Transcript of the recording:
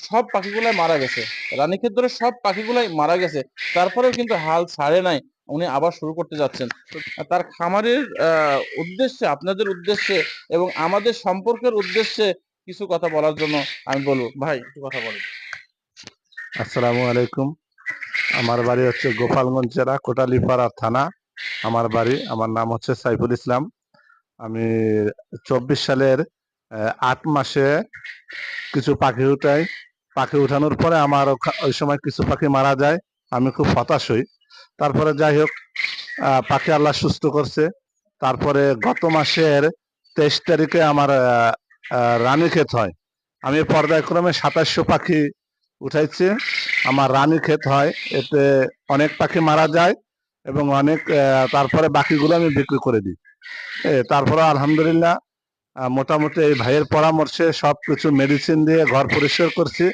সব পাখিগুলাই মারা গেছে, রানীক্ষেত ধরে সব পাখিগুলাই মারা গেছে, তারপরেও কিন্তু হাল ছাড়ে নাই, উনি আবার শুরু করতে যাচ্ছেন। তো তার খামারের উদ্দেশ্যে, আপনাদের উদ্দেশ্যে এবং আমাদের সম্পর্কের উদ্দেশ্যে কিছু কথা বলার জন্য আমি বলবো, ভাই একটু কথা বলেন। আসসালামু আলাইকুম। আমার বাড়ি হচ্ছে গোপালগঞ্জ জেলা কোটালীপাড়া থানা। আমার বাড়ি, আমার নাম হচ্ছে সাইফুল ইসলাম। আমি 24 সালের 8 মাসে কিছু পাখি উঠাই। পাখি উঠানোর পরে আমার ওই সময় কিছু পাখি মারা যায়। আমি খুব হতাশ হই। তারপরে যাই হোক, পাখি আল্লাহ সুস্থ করছে। তারপরে গত মাসের 23 তারিখে আমার রানীক্ষেত হয়। আমি পর্যায়ক্রমে 2700 পাখি উঠাইছি। আমার রানীক্ষেত হয়, এতে অনেক পাখি মারা যায় এবং অনেক তারপরে বাকিগুলো আমি বিক্রি করে দিই। তারপরে আলহামদুলিল্লাহ মোটামুটি এই ভাইয়ের পরামর্শে সবকিছু মেডিসিন দিয়ে ঘর পরিষ্কার করছি।